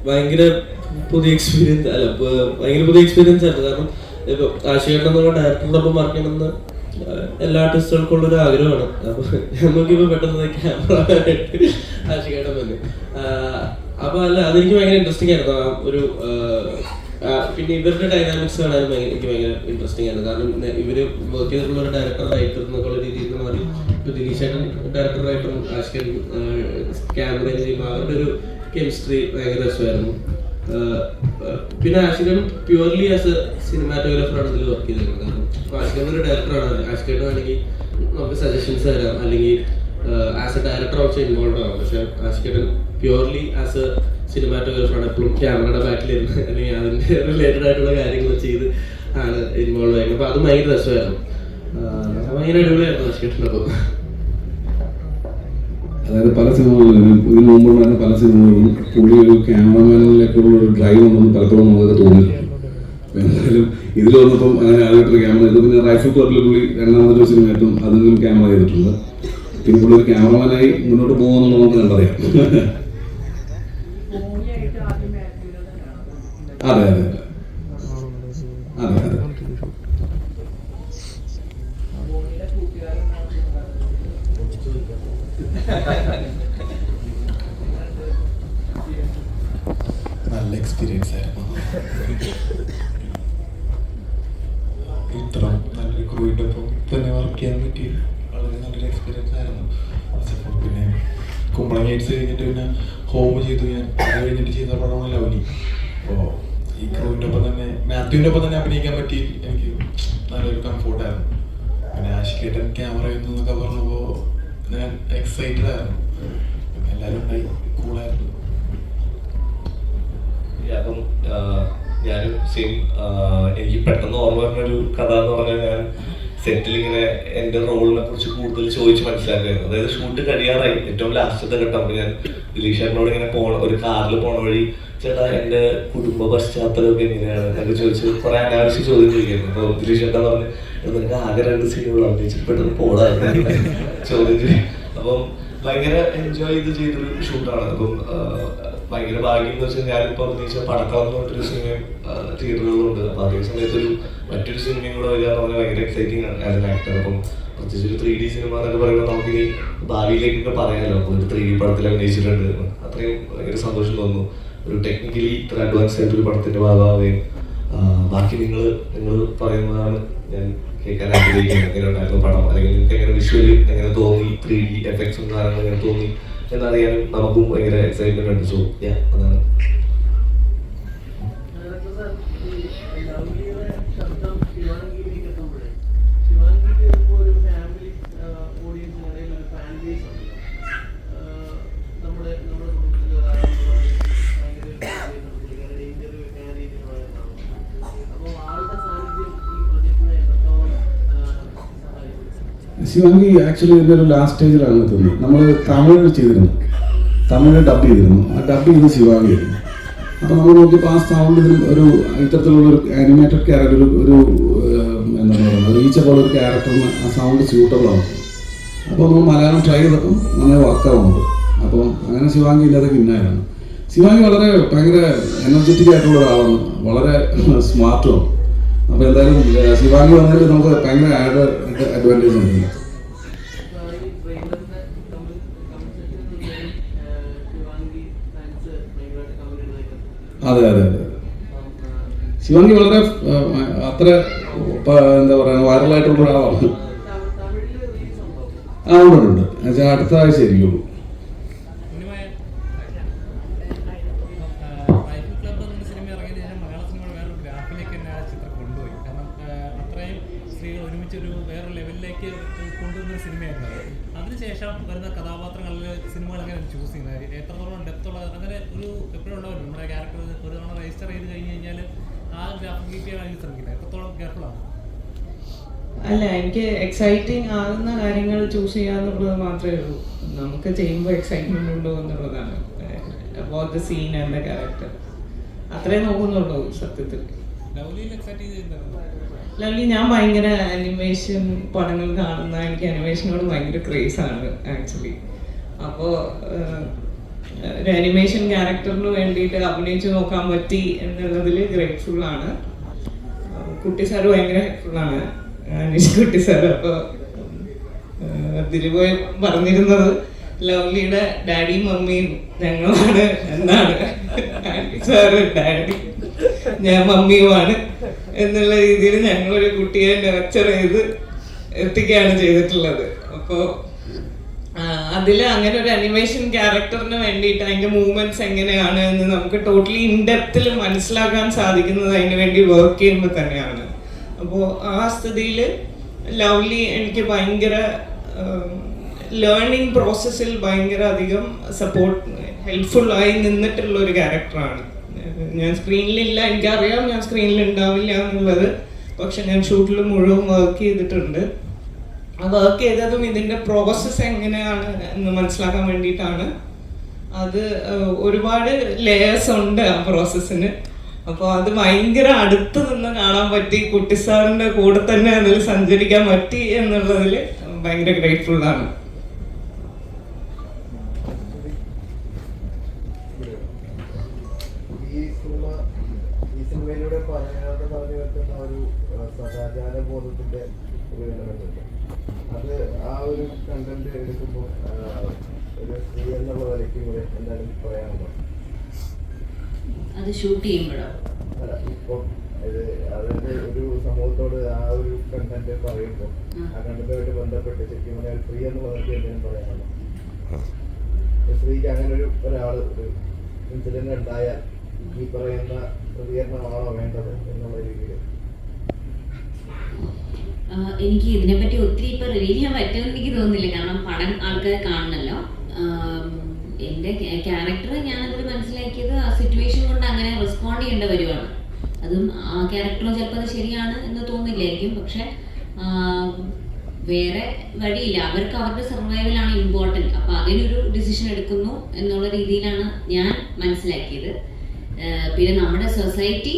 ഭയങ്കര പുതിയ എക്സ്പീരിയൻസ് അല്ല, ഭയങ്കര പുതിയ എക്സ്പീരിയൻസ് ആയിരുന്നു. കാരണം ഇപ്പൊ ആശയേട്ടൻ എന്നുള്ള ഡയറക്ടറോടൊപ്പം വർക്ക് ചെയ്യണമെന്ന് എല്ലാ ആർട്ടിസ്റ്റുകൾക്കും ഉള്ളൊരു ആഗ്രഹമാണ്. അപ്പൊ നമുക്കിപ്പോ പെട്ടെന്ന് ക്യാമറ ആശയേട്ടൻ തന്നെ. അപ്പൊ അല്ല, അതെനിക്ക് ഭയങ്കര ഇൻട്രസ്റ്റിംഗ് ആയിരുന്നു. ആ ഒരു പിന്നെ ഇവരുടെ ഡൈനാമിക്സ് കാണാനും എനിക്ക് ഭയങ്കര ഇൻട്രസ്റ്റിംഗ് ആയിരുന്നു. കാരണം ഇവര് വർക്ക് ചെയ്തിട്ടുള്ള ഒരു ഡയറക്ടർ റൈറ്റർ എന്നൊക്കെ ഉള്ള രീതിയിൽ നിന്ന് മാറി ഇപ്പൊ ദിലീഷേട്ടൻ ഡയറക്ടർ റൈറ്ററും ആശികൻ ക്യാമറ ചെയ്യുമ്പോൾ അവരുടെ ഒരു കെമിസ്ട്രി ഭയങ്കര രസമായിരുന്നു. പിന്നെ ആഷിഖൻ പ്യുവർലി ആസ് എ സിനിമാറ്റോഗ്രാഫറാണ് ഇതിൽ വർക്ക് ചെയ്തിരുന്നത്. കാരണം ആഷിഖൻ ഒരു ഡയറക്ടറാണ്. ആഷിഖേട്ടൻ ആണെങ്കിൽ നമുക്ക് സജഷൻസ് തരാം, അല്ലെങ്കിൽ as A director also involve ആവാം. പക്ഷെ ആഷിഖേട്ടൻ പ്യുവർലി ആസ് എ സിനിമാറ്റോഗ്രാഫറാണ്. എപ്പോഴും ക്യാമറയുടെ ബാക്കിലിരുന്ന് അല്ലെങ്കിൽ അതിൻ്റെ റിലേറ്റഡ് ആയിട്ടുള്ള കാര്യങ്ങൾ ചെയ്ത് ആണ് ഇൻവോൾവ് ആയിരുന്നത്. അപ്പോൾ അത് ഭയങ്കര രസമായിരുന്നു. ഭയങ്കര അടിപൊളിയായിരുന്നു ആഷിഖേട്ടനൊപ്പം. അതായത് പല സിനിമകളിലും ഇതിനു മുമ്പുണ്ടായിരുന്ന പല സിനിമകളിലും പുള്ളി ഒരു ക്യാമറമാനിലേക്കുള്ള ഒരു ഡ്രൈവ് ഉണ്ടെന്ന് പലപ്പോഴും നമുക്കൊക്കെ തോന്നിയിട്ടുണ്ട്. എന്തായാലും ഇതിൽ വന്നപ്പം അങ്ങനെ ആദ്യമായിട്ടൊരു ക്യാമറ ചെയ്തു. പിന്നെ റൈഫിൾ ക്ലബിൽ പുള്ളി രണ്ടാമതൊരു സിനിമയായിട്ടും അതിനും ക്യാമറ ചെയ്തിട്ടുണ്ട്. പിന്നെ പുള്ളി ഒരു ക്യാമറമാനായി മുന്നോട്ട് പോകുമെന്നുള്ളത് നമുക്ക് കണ്ടറിയാം. അതെ അതെ അതെ അതെ അതെ. നല്ല എക്സ്പീരിയൻസ് ആയിരുന്നു. ഇത്ര നല്ലൊരു ക്രൂവിൻ്റെ ഒപ്പം തന്നെ വർക്ക് ചെയ്യാൻ പറ്റി വളരെ നല്ലൊരു എക്സ്പീരിയൻസ് ആയിരുന്നു. പിന്നെ കുമ്പളം ഗേറ്റ്സ് കഴിഞ്ഞിട്ട് പിന്നെ ഹോം ചെയ്തു ഞാൻ. അത് കഴിഞ്ഞിട്ട് ചെയ്ത പടമാണ് ലവ്ലി. അപ്പോൾ ഈ ക്രൂവിൻ്റെ ഒപ്പം തന്നെ മാത്യുവിൻ്റെ ഒപ്പം തന്നെ അഭിനയിക്കാൻ പറ്റി എനിക്ക് നല്ലൊരു കംഫോർട്ടായിരുന്നു. പിന്നെ ആഷിഖേട്ടൻ ക്യാമറ ചെയ്യുന്നു എന്നൊക്കെ പറഞ്ഞപ്പോൾ ഞാൻ എക്സൈറ്റഡ് ആയിരുന്നു. എല്ലാവരും ഉണ്ടായി, കൂളായിരുന്നു. അപ്പം ഞാനും സെയിം എനിക്ക് പെട്ടെന്ന് ഓർമ്മ വരുന്നൊരു കഥ എന്ന് പറഞ്ഞാൽ, ഞാൻ സെറ്റിൽ ഇങ്ങനെ എൻ്റെ റോളിനെ കുറിച്ച് കൂടുതൽ ചോദിച്ച് മനസ്സിലാക്കുകയായിരുന്നു. അതായത് ഷൂട്ട് കഴിയാറായി, ഏറ്റവും ലാസ്റ്റത്തെ ഘട്ടം. അപ്പോൾ ഞാൻ ദിലീഷേട്ടനോട് ഇങ്ങനെ ഒരു കാറിൽ പോണ വഴി, ചേട്ടാ എൻ്റെ കുടുംബ പശ്ചാത്തലമൊക്കെ എങ്ങനെയാണ് എന്നൊക്കെ ചോദിച്ച് കുറേ അനാവശ്യ ചോദ്യം ചോദിക്കായിരുന്നു. അപ്പോൾ ദിലീഷേട്ടൻ പറഞ്ഞ് നിനക്ക് ആകെ 2 സീനുകൾ അഭിനയിച്ചിട്ട് പെട്ടെന്ന് പോടായിരുന്നു ചോദ്യം ചെയ്യും. അപ്പം ഭയങ്കര എൻജോയ് ചെയ്തൊരു ഷൂട്ടാണ്. അപ്പം ഭയങ്കര ഭാഗ്യം എന്ന് വെച്ചാൽ ഞാനിപ്പോൾ അഭിനയിച്ച പടക്കം എന്ന് പറഞ്ഞൊരു സിനിമയും തിയേറ്ററുകളിലുണ്ട്. അപ്പോൾ അതേ സമയത്തൊരു മറ്റൊരു സിനിമയും കൂടെ വരിക എന്ന് പറഞ്ഞാൽ ഭയങ്കര എക്സൈറ്റിംഗ് ആണ് ആസ് എൻ ആക്ടർ. അപ്പം പ്രത്യേകിച്ച് ഒരു 3D സിനിമ എന്നൊക്കെ പറയുമ്പോൾ നമുക്കിനി ഭാവിയിലേക്കൊക്കെ പറയാമല്ലോ. അപ്പോൾ ഒരു 3D പടത്തിൽ അഭിനയിച്ചിട്ടുണ്ട്. അത്രയും ഭയങ്കര സന്തോഷം തോന്നുന്നു. ഒരു ടെക്നിക്കലി ഇത്ര അഡ്വാൻസ് ആയിട്ടൊരു പടത്തിൻ്റെ ഭാഗമാവുകയും ബാക്കി നിങ്ങൾ പറയുന്നതാണ് ഞാൻ കേൾക്കാൻ ആഗ്രഹിക്കുന്നത്. എങ്ങനെ ഉണ്ടായിരുന്നു പടം, അല്ലെങ്കിൽ നിങ്ങൾക്ക് എങ്ങനെ വിഷ്വലി എങ്ങനെ തോന്നി, 3D എഫക്ട്സും കാര്യങ്ങളും എങ്ങനെ തോന്നി എന്നറിയാനും നമുക്കും ഭയങ്കര എക്സൈറ്റ്മെന്റ് ഉണ്ട്. സോ അതാണ്. ശിവാംഗി ആക്ച്വലി ഇതിൻ്റെ ഒരു ലാസ്റ്റ് സ്റ്റേജിലാണ് എത്തുന്നത്. നമ്മൾ തമിഴ് ചെയ്തിരുന്നു, തമിഴ് ഡബ് ചെയ്തിരുന്നു. ആ ഡബ് ചെയ്ത് ശിവാംഗി ആയിരുന്നു. അപ്പോൾ നമ്മൾ നോക്കിയപ്പോൾ ആ സൗണ്ടിൽ ഒരു ഇത്തരത്തിലുള്ളൊരു ആനിമേറ്റഡ് ക്യാരക്ടർ, ഒരു എന്താണ് പറയുന്നത്, ഒരു ഈച്ച പോലെ ഒരു ക്യാരക്ടറിന് ആ സൗണ്ട് സ്യൂട്ടബിൾ ആവും. അപ്പോൾ നമ്മൾ മലയാളം ട്രൈ ചെയ്തപ്പം നന്നായി വർക്കാവുന്നുണ്ട്. അപ്പോൾ അങ്ങനെ ശിവാംഗി ഇല്ലാതെ പിന്നായിരുന്നു. ശിവാംഗി വളരെ ഭയങ്കര എനർജറ്റിക് ആയിട്ടുള്ള ഒരാളാണ്, വളരെ സ്മാർട്ടുമാണ്. അപ്പോൾ എന്തായാലും ശിവാംഗി വന്നതിൽ നമുക്ക് ഭയങ്കര അഡ്വാൻറ്റേജ് ഉണ്ട്. അതെ അതെ അതെ. ശിവാംഗി വളരെ അത്ര എന്താ പറയുക വൈറലായിട്ടുള്ള ഒരാളാണ്. ആ ഉണ്ട്. അടുത്ത ആഴ്ച ആയിരിക്കുള്ളൂ. ഒരുമിച്ചൊരു വേറെ ലെവലിലേക്ക് കൊണ്ടുവന്ന സിനിമയായിരുന്നു. അതിനുശേഷം വരുന്ന കഥാപാത്രങ്ങളിൽ സിനിമകൾ എങ്ങനെ ചൂസ് ചെയ്യുന്നത്, എത്രത്തോളം ഡെപ്തുള്ള അങ്ങനെ ഒരു എപ്പോഴും ഉണ്ടാവില്ല. നമ്മുടെ ക്യാരക്ടർ ഒരു തവണ രജിസ്റ്റർ ചെയ്ത് കഴിഞ്ഞ് കഴിഞ്ഞാൽ ആ ഗ്രാഫിക് കീപ്പ് ചെയ്യാൻ ശ്രമിക്കുന്നത് എത്രത്തോളം കെയർഫുള്ളാണ്? അല്ല, എനിക്ക് എക്സൈറ്റിംഗ് ആകുന്ന കാര്യങ്ങൾ ചൂസ് ചെയ്യാന്നുള്ളത് മാത്രമേ ഉള്ളൂ. നമുക്ക് ചെയ്യുമ്പോൾ എക്സൈറ്റ്മെന്റ് ഉണ്ടോ എന്നുള്ളതാണ്. About the scene and the character അത്രേ നോക്കുന്നുള്ളൂ സത്യത്തിൽ. ലവ്ലി ഞാൻ ഭയങ്കര അനിമേഷൻ പടങ്ങൾ കാണുന്ന, എനിക്ക് അനിമേഷനോട് ഭയങ്കര ക്രേസ് ആണ് ആക്ച്വലി. അപ്പോൾ ഒരു അനിമേഷൻ ക്യാരക്ടറിന് വേണ്ടിയിട്ട് അഭിനയിച്ച് നോക്കാൻ പറ്റി എന്നുള്ളതിൽ ഗ്രേറ്റ്ഫുൾ ആണ്. കുട്ടി സാറ് ഭയങ്കര ഹെൽപ്ഫുള്ളാണ്, അനീഷ് കുട്ടി സാറ്. അപ്പോൾ ദിലീപ് പറഞ്ഞിരുന്നത് ലവ്ലിയുടെ ഡാഡിയും മമ്മിയും ഞങ്ങളാണ് എന്നാണ്. സാറ് ഡാഡി, ഞാൻ മമ്മിയുമാണ് എന്നുള്ള രീതിയിൽ ഞങ്ങളൊരു കുട്ടിയെ നർച്ചർ ചെയ്ത് എത്തിക്കുകയാണ് ചെയ്തിട്ടുള്ളത്. അപ്പോൾ അതിൽ അങ്ങനെ ഒരു അനിമേഷൻ ക്യാരക്ടറിന് വേണ്ടിയിട്ട് അതിൻ്റെ മൂവ്മെന്റ്സ് എങ്ങനെയാണ് എന്ന് നമുക്ക് ടോട്ടലി ഇൻഡെപ്തിൽ മനസ്സിലാക്കാൻ സാധിക്കുന്നത് അതിന് വേണ്ടി വർക്ക് ചെയ്യുമ്പോൾ തന്നെയാണ്. അപ്പോൾ ആ സ്ഥിതിയിൽ ലവ്ലി എനിക്ക് ഭയങ്കര ലേണിംഗ് പ്രോസസ്സിൽ ഭയങ്കര അധികം ഹെൽപ്ഫുള്ളായി നിന്നിട്ടുള്ള ഒരു ക്യാരക്ടറാണ്. ഞാൻ സ്ക്രീനിലില്ല, എനിക്കറിയാം ഞാൻ സ്ക്രീനിൽ ഉണ്ടാവില്ല എന്നുള്ളത്, പക്ഷെ ഞാൻ ഷൂട്ടിൽ മുഴുവൻ വർക്ക് ചെയ്തിട്ടുണ്ട്. ആ വർക്ക് ചെയ്തതും ഇതിൻ്റെ പ്രോസസ്സ് എങ്ങനെയാണ് എന്ന് മനസ്സിലാക്കാൻ വേണ്ടിയിട്ടാണ്. അത് ഒരുപാട് ലെയേഴ്സ് ഉണ്ട് ആ പ്രോസസ്സിന്. അപ്പോൾ അത് ഭയങ്കര അടുത്ത് നിന്ന് കാണാൻ പറ്റി, കുട്ടി സാറിൻ്റെ കൂടെ തന്നെ അതിൽ സഞ്ചരിക്കാൻ പറ്റി എന്നുള്ളതിൽ ഭയങ്കര ഗ്രേറ്റ്ഫുള്ളാണ്. ഈ സിനിമയിലൂടെ പറഞ്ഞു വെക്കുന്ന ഒരു സദാചാര ബോധത്തിന്റെ ഒരു എലമെന്റ് ഉണ്ട്. അത് ആ ഒരു കണ്ടന്റ് എടുക്കുമ്പോൾ ഒരു സ്ത്രീ എന്നുള്ള നിലയ്ക്ക് കൂടെ എന്തായാലും പറയാനുണ്ടോ? അത് ഷൂട്ട് ചെയ്യുമ്പോഴോ? അല്ല, ഇപ്പം അതായത് ഒരു സമൂഹത്തോട് ആ ഒരു കണ്ടന്റ് പറയുമ്പോൾ ആ കണ്ടന്റുമായിട്ട് ബന്ധപ്പെട്ട് ശരിക്കും പറഞ്ഞാൽ സ്ത്രീ എന്നുള്ള നിലയ്ക്ക് എന്തെങ്കിലും പറയാനുണ്ടോ? സ്ത്രീക്ക് അങ്ങനെ ഒരാള് ഒരു ഇൻസിഡന്റ് ഉണ്ടായാൽ ഈ പറയുന്ന പ്രതികരണമാണോ വേണ്ടത് എന്നുള്ള രീതിയിൽ? എനിക്ക് ഇതിനെപ്പറ്റി ഒത്തിരി ഇപ്പൊ റിവീൽ ചെയ്യാൻ പറ്റുമെന്ന് എനിക്ക് തോന്നുന്നില്ല. കാരണം പടം ആൾക്കാർ കാണണല്ലോ. എൻ്റെ ക്യാരക്ടർ ഞാനതിൽ മനസ്സിലാക്കിയത് ആ സിറ്റുവേഷൻ കൊണ്ട് അങ്ങനെ റെസ്പോണ്ട് ചെയ്യേണ്ട വരുവാണ്. അതും ആ ക്യാരക്ടറും ചിലപ്പോൾ അത് ശരിയാണ് എന്ന് തോന്നില്ലായിരിക്കും, പക്ഷെ വേറെ വഴിയില്ല. അവർക്ക് അവരുടെ സർവൈവലാണ് ഇമ്പോർട്ടൻറ്റ്. അപ്പോൾ അതിനൊരു ഡിസിഷൻ എടുക്കുന്നു എന്നുള്ള രീതിയിലാണ് ഞാൻ മനസ്സിലാക്കിയത്. പിന്നെ നമ്മുടെ സൊസൈറ്റി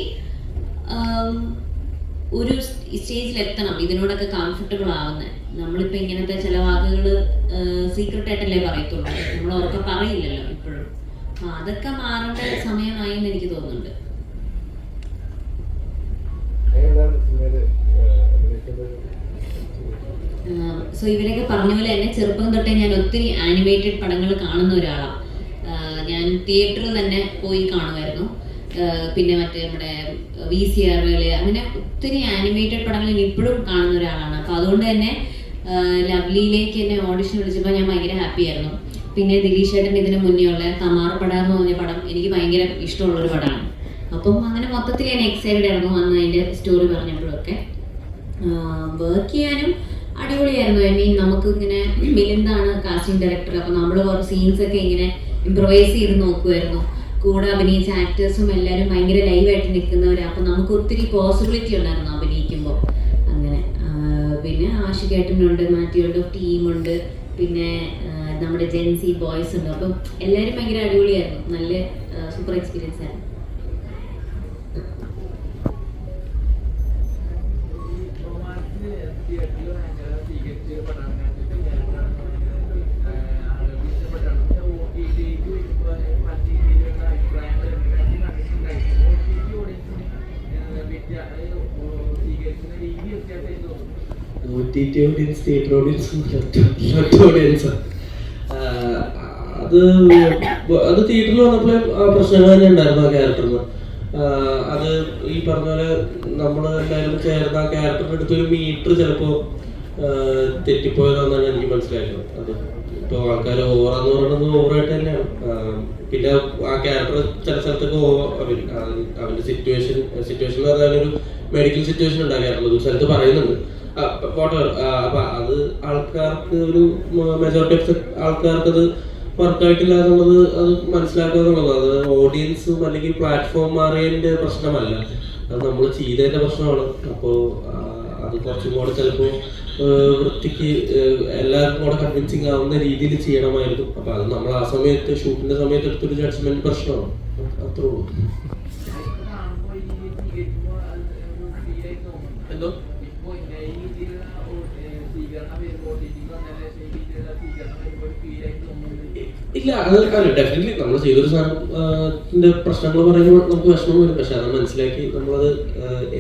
ഒരു സ്റ്റേജിൽ എത്തണം ഇതിനോടൊക്കെ കംഫർട്ടബിൾ ആവുന്നത്. നമ്മളിപ്പോൾ ഇങ്ങനത്തെ ചില വാക്കുകൾ സീക്രട്ട് ആയിട്ടല്ലേ പറയത്തുള്ളൂ, നമ്മൾ ഉറക്കെ പറയില്ലല്ലോ ഇപ്പോഴും. അപ്പോൾ അതൊക്കെ മാറേണ്ട സമയമായി എന്ന് എനിക്ക് തോന്നുന്നുണ്ട്. സോ ഇവരൊക്കെ പറഞ്ഞ പോലെ തന്നെ ചെറുപ്പം തൊട്ടേ ഞാൻ ഒത്തിരി ആനിമേറ്റഡ് പടങ്ങൾ കാണുന്ന ഒരാളാണ്. ഞാൻ തിയേറ്ററിൽ തന്നെ പോയി കാണുമായിരുന്നു. പിന്നെ മറ്റേ നമ്മുടെ VCR അങ്ങനെ ഒത്തിരി ആനിമേറ്റഡ് പടങ്ങൾ ഇപ്പോഴും കാണുന്ന ഒരാളാണ്. അപ്പോൾ അതുകൊണ്ട് തന്നെ ലവ്ലിയിലേക്ക് എന്നെ ഓഡിഷൻ വിളിച്ചപ്പോൾ ഞാൻ ഭയങ്കര ഹാപ്പി ആയിരുന്നു. പിന്നെ ദിലീഷ് ചേട്ടൻ ഇതിന് മുന്നേ ഉള്ള തമാർ പട എന്ന് പറഞ്ഞ പടം എനിക്ക് ഭയങ്കര ഇഷ്ടമുള്ളൊരു പടമാണ്. അപ്പം അങ്ങനെ മൊത്തത്തിൽ ഞാൻ എക്സൈറ്റഡ് ആയിരുന്നു അന്ന് അതിൻ്റെ സ്റ്റോറി പറഞ്ഞപ്പോഴൊക്കെ. വർക്ക് ചെയ്യാനും അടിപൊളിയായിരുന്നു. ഐ മീൻ നമുക്ക് ഇങ്ങനെ മിലിന്ദാണ് കാസ്റ്റിംഗ് ഡയറക്ടർ. അപ്പോൾ നമ്മൾ കുറേ സീൻസൊക്കെ ഇങ്ങനെ ഇംപ്രവൈസ് ചെയ്ത് നോക്കുമായിരുന്നു. കൂടെ അഭിനയിച്ച ആക്ടേഴ്സും എല്ലാവരും ഭയങ്കര ലൈവായിട്ട് നിൽക്കുന്നവരാണ്. അപ്പം നമുക്ക് ഒത്തിരി പോസിബിലിറ്റി ഉണ്ടായിരുന്നു അഭിനയിക്കുമ്പോൾ. അങ്ങനെ പിന്നെ ആഷികേട്ടനുണ്ട്, മാത്യുണ്ട്, ടീമുണ്ട്, പിന്നെ നമ്മുടെ ജെൻസി ബോയ്സ് ഉണ്ട്. അപ്പം എല്ലാവരും ഭയങ്കര അടിപൊളിയായിരുന്നു. നല്ല സൂപ്പർ എക്സ്പീരിയൻസ് ആയിരുന്നു. ഓഡിയൻസ്, തിയേറ്റർ ഓഡിയൻസ് അത് തിയേറ്ററിൽ വന്നപ്പോൾ ആ പ്രശ്നങ്ങൾ തന്നെ ഉണ്ടായിരുന്നു ആ ക്യാരക്ടറിന്. അത് ഈ പറഞ്ഞ പോലെ നമ്മൾ എല്ലാവരും ചേർന്ന് ആ ക്യാരക്ടറിൻ്റെ അടുത്തൊരു മീറ്റർ ചിലപ്പോൾ തെറ്റിപ്പോയതാണെന്നാണ് എനിക്ക് മനസ്സിലാക്കുന്നത്. അത് ഇപ്പോൾ ആൾക്കാർ ഓവറാന്ന് പറയുന്നത് ഓവറായിട്ട് തന്നെയാണ്. പിന്നെ ആ ക്യാരക്ടർ ചില സ്ഥലത്തൊക്കെ അവൻ്റെ സിറ്റുവേഷൻ എന്ന് പറഞ്ഞാൽ ഒരു മെഡിക്കൽ സിറ്റുവേഷൻ ഉണ്ടാക്കാറുള്ളത് ഒരു സ്ഥലത്ത് പറയുന്നുണ്ട്. വാട്ടർ അപ്പം അത് ആൾക്കാർക്ക് ഒരു മെജോറിറ്റി ഓഫ് ആൾക്കാർക്ക് അത് വർക്കായിട്ടില്ല എന്നുള്ളത് അത് മനസ്സിലാക്കുക എന്നുള്ളത്. അത് ഓഡിയൻസും അല്ലെങ്കിൽ പ്ലാറ്റ്ഫോം മാറിയതിൻ്റെ പ്രശ്നമല്ല, അത് നമ്മൾ ചെയ്തതിൻ്റെ പ്രശ്നമാണ്. അപ്പോൾ അത് കുറച്ചും കൂടെ ചിലപ്പോൾ വൃത്തിക്ക് എല്ലാവർക്കും കൂടെ കൺവിൻസിങ് ആവുന്ന രീതിയിൽ ചെയ്യണമായിരുന്നു. അപ്പോൾ അത് നമ്മൾ ആ സമയത്ത് ഷൂട്ടിൻ്റെ സമയത്ത് എടുത്തൊരു ജഡ്ജ്മെൻറ്റ് പ്രശ്നമാണ്. അത്രേ ഉള്ളൂ. എന്തോ ഇല്ല, അത് ഡെഫിനറ്റ്ലി നമ്മൾ ചെയ്തൊരു സാധനത്തിന്റെ പ്രശ്നങ്ങൾ പറയുമ്പോൾ നമുക്ക് വിഷമം വരും. പക്ഷെ അത് മനസ്സിലാക്കി നമ്മളത്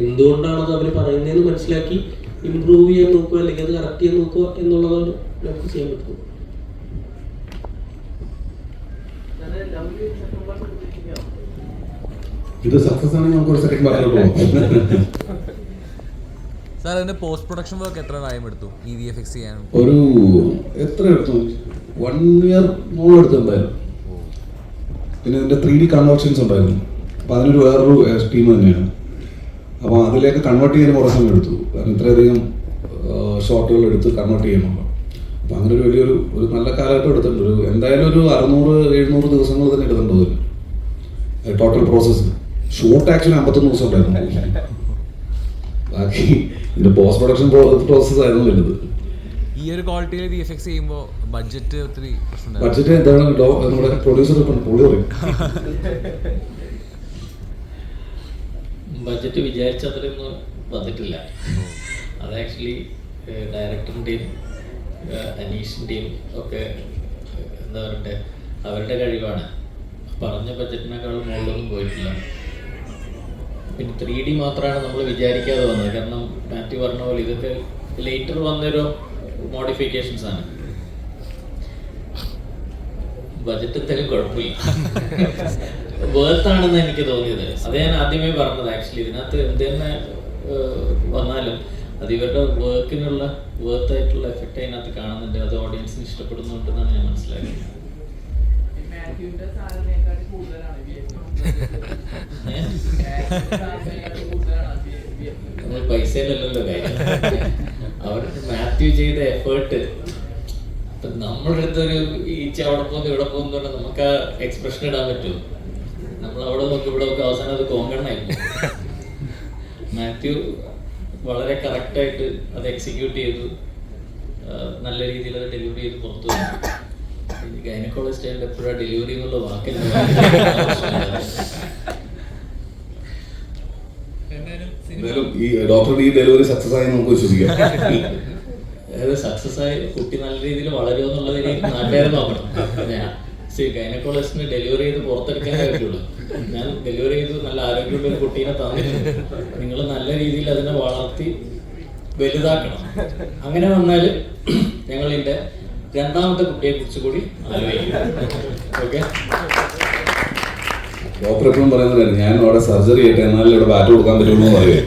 എന്തുകൊണ്ടാണത് അവർ പറയുന്നതെന്ന് മനസ്സിലാക്കി ഇമ്പ്രൂവ് ചെയ്യാൻ നോക്കുക, അല്ലെങ്കിൽ അത് കറക്റ്റ് ചെയ്യാൻ നോക്കുക എന്നുള്ളതാണ് നമുക്ക് ചെയ്യാൻ പറ്റുന്നത്. ഇത് സക്സസ് ആണെങ്കിൽ നമുക്ക് ഒരു സെക്കൻഡ് പറഞ്ഞു പോകും. സാർ അതിന്റെ പോസ്റ്റ് പ്രൊഡക്ഷൻ വർക്ക് എത്ര ടൈം എടുത്തു ഈ VFX ചെയ്യാൻ? ഒരു എത്ര എടുത്തു? 1 year മോൾ എടുത്തു എന്തായാലും. പിന്നെ ഇതിന്റെ 3D കൺവേർഷൻസ് ഉണ്ടായിരുന്നു. അപ്പോൾ അതിനൊരു വേറൊരു ടീം തന്നെയാണ്. അപ്പോൾ അതിലേക്ക് കൺവേർട്ട് ചെയ്യാൻ കുറേ സമയം എടുത്തു. കാരണം ഇത്രയധികം ഷോട്ടുകൾ എടുത്ത് കൺവേർട്ട് ചെയ്യണമല്ലോ. അപ്പോൾ അങ്ങനെ ഒരു വലിയൊരു നല്ല കാലഘട്ടം എടുത്തിട്ടുണ്ട്. എന്തായാലും ഒരു 600-700 ദിവസങ്ങൾ തന്നെ എടുത്തിട്ടുണ്ട് അതിന് ടോട്ടൽ പ്രോസസ്സ്. ഷൂട്ട് ആക്ച്വലി 51 ദിവസം ഉണ്ടായിരുന്നു. ബാക്കി ഇതിന്റെ പോസ്റ്റ് പ്രൊഡക്ഷൻ പ്രോസസ് ആയിരുന്നു വലുത്. ഈ ഒരു ക്വാളിറ്റിയിൽ VFX ചെയ്യുമ്പോൾ ബഡ്ജറ്റ് ഒത്തിരി പ്രശ്നം. ബഡ്ജറ്റ് എന്താണ് നമ്മുടെ പ്രൊഡ്യൂസർ പുള്ളി പറയും. ബഡ്ജറ്റ് വിചാരിച്ച അത്രയൊന്നും വന്നിട്ടില്ല. അത് ആക്ച്വലി ഡയറക്ടറിൻ്റെയും അനീഷിൻ്റെയും ഒക്കെ എന്താ പറയട്ടെ അവരുടെ കഴിവാണ്. പറഞ്ഞ ബഡ്ജറ്റിനേക്കാളും മുകളിലൊന്നും പോയിട്ടില്ല. പിന്നെ 3D മാത്രമാണ് നമ്മൾ വിചാരിക്കാതെ വന്നത്. കാരണം മാത്യു പറഞ്ഞ പോലെ ഇതൊക്കെ ലേറ്റർ വന്നൊരു മോഡിഫിക്കേഷൻസ് ആണ്. ബഡ്ജറ്റ് എന്തായാലും കുഴപ്പമില്ല, വേർത്താണെന്ന് എനിക്ക് തോന്നിയത്. അത് ഞാൻ ആദ്യമേ പറഞ്ഞത്. ആക്ച്വലി ഇതിനകത്ത് എന്ത് തന്നെ വന്നാലും അത് ഇവരുടെ വർക്കിനുള്ള വേർത്തായിട്ടുള്ള എഫക്റ്റ് അതിനകത്ത് കാണുന്നുണ്ട്. അത് ഓഡിയൻസിന് ഇഷ്ടപ്പെടുന്നുണ്ടെന്നാണ് ഞാൻ മനസ്സിലാക്കിയത്. നമ്മൾ പൈസയിലല്ലല്ലോ കാര്യം. അവർക്ക് മാത്യു ചെയ്ത എഫേർട്ട് ഇപ്പം നമ്മളുടെ അടുത്തൊരു ഈച്ച അവിടെ പോകുന്നു ഇവിടെ പോകുന്നു പറഞ്ഞാൽ നമുക്ക് ആ എക്സ്പ്രഷൻ ഇടാൻ പറ്റുമോ? നമ്മൾ അവിടെ നോക്കി ഇവിടെ നോക്കി അവസാനം അത് കോങ്കണ്ണായിരുന്നു. മാത്യു വളരെ കറക്റ്റായിട്ട് അത് എക്സിക്യൂട്ട് ചെയ്തു, നല്ല രീതിയിൽ അത് ഡെലിവറി ചെയ്ത് പുറത്തു വന്നു. ഗൈനക്കോളജിസ്റ്റ് ആയിട്ട് എപ്പോഴാണ് ഡെലിവറി എന്നുള്ള വാക്കില്ല. എന്തായാലും ഈ ഡോക്ടറുടെ ഈ ഡെലിവറി സക്സസ് ആയി നമുക്ക് വിശ്വസിക്കാം. അതായത് സക്സസ് ആയി കുട്ടി നല്ല രീതിയിൽ വളരുമോ എന്നുള്ളതിന് നാട്ടുകാരെ നോക്കണം. ഗൈനക്കോളജിസ്റ്റിന് ഡെലിവറി ചെയ്ത് പുറത്തെടുക്കാനേ പറ്റുള്ളൂ. ഞാൻ ഡെലിവറി ചെയ്ത് നല്ല ആരോഗ്യമുള്ള ഒരു കുട്ടീനെ തന്നിട്ടുണ്ട്. നിങ്ങൾ നല്ല രീതിയിൽ അതിനെ വളർത്തി വലുതാക്കണം. അങ്ങനെ വന്നാൽ ഞങ്ങൾ ഇതിന്റെ രണ്ടാമത്തെ കുട്ടിയെ കുറിച്ച് കൂടി ആലോചിക്കും. ഓക്കെ, ഡോക്ടർ എപ്പോഴും പറയുന്നത് ഞാൻ അവിടെ സർജറി ചെയ്യട്ടെ എന്നാലും ഇവിടെ ബാറ്റ് കൊടുക്കാൻ പറ്റുള്ളൂ എന്ന് പറയും.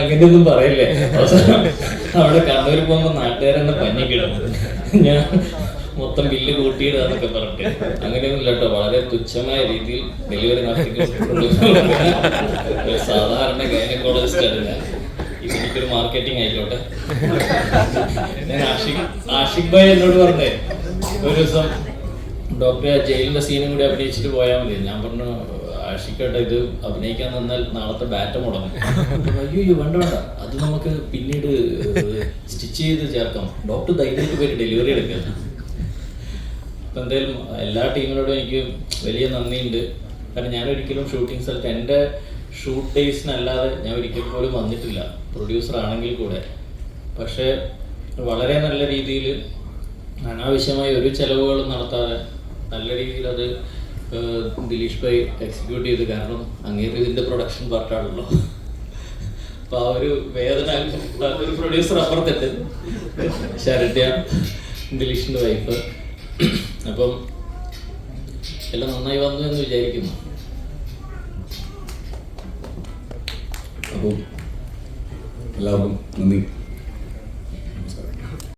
അങ്ങനെയൊന്നും പറയില്ലേ. അവസാനം അവിടെ കണ്ണൂർ പോകുമ്പോൾ നാട്ടുകാരെന്നെ പഞ്ഞിക്കിടും. ഞാൻ മൊത്തം ബില്ല് കൂട്ടിയിടാന്നൊക്കെ പറഞ്ഞിട്ട് അങ്ങനെയൊന്നും ഇല്ല കേട്ടോ. വളരെ തുച്ഛമായ രീതിയിൽ ഡെലിവറി നടത്തിക്കൊണ്ടിട്ടുണ്ട്. സാധാരണ ഗൈനക്കോളജിസ്റ്റ് അല്ല. എനിക്കൊരു മാർക്കറ്റിംഗ് ആയിക്കോട്ടെ. ഞാൻ ആഷിഖ് ഭായ് എന്നോട് പറഞ്ഞേ ഒരു ദിവസം ഡോക്ടറെ ജയിലിന്റെ സീനും കൂടി അഭിനയിച്ചിട്ട് പോയാൽ മതി. ഞാൻ പറഞ്ഞു ആഷിഖേട്ടാ ഇത് അഭിനയിക്കാൻ നിന്നാൽ നാളത്തെ ബാറ്റ് മുടങ്ങും. അയ്യോ വേണ്ട വേണ്ട, അത് നമുക്ക് പിന്നീട് സ്റ്റിച്ച് ചെയ്ത് ചേർക്കാം. ഡോക്ടർ ധൈര്യമായിട്ട് പോയി ഡെലിവറി എടുക്കുക. അപ്പം എന്തായാലും എല്ലാ ടീമിനോടും എനിക്ക് വലിയ നന്ദിയുണ്ട്. കാരണം ഞാനൊരിക്കലും ഷൂട്ടിംഗ് സ്ഥലത്ത് എൻ്റെ ഷൂട്ട് ഡേയ്സിനല്ലാതെ ഞാൻ ഒരിക്കൽ പോലും വന്നിട്ടില്ല, പ്രൊഡ്യൂസർ ആണെങ്കിൽ കൂടെ. പക്ഷേ വളരെ നല്ല രീതിയിൽ അനാവശ്യമായി ഒരു ചെലവുകളും നടത്താതെ നല്ല രീതിയിൽ അത് ദിലീഷ് ഭായ് എക്സിക്യൂട്ട് ചെയ്ത്. കാരണം അങ്ങേര് ഇതിൻ്റെ പ്രൊഡക്ഷൻ പാർട്ടാണല്ലോ. അപ്പോൾ ആ ഒരു വേദന ഒരു പ്രൊഡ്യൂസർ അപ്പുറത്തിട്ട് ശരണ്യ ദിലീഷിൻ്റെ വൈഫ്. അപ്പം എല്ലാം നന്നായി വന്നു എന്ന് വിചാരിക്കുന്നു. അപ്പോൾ എല്ലാവർക്കും നന്ദി.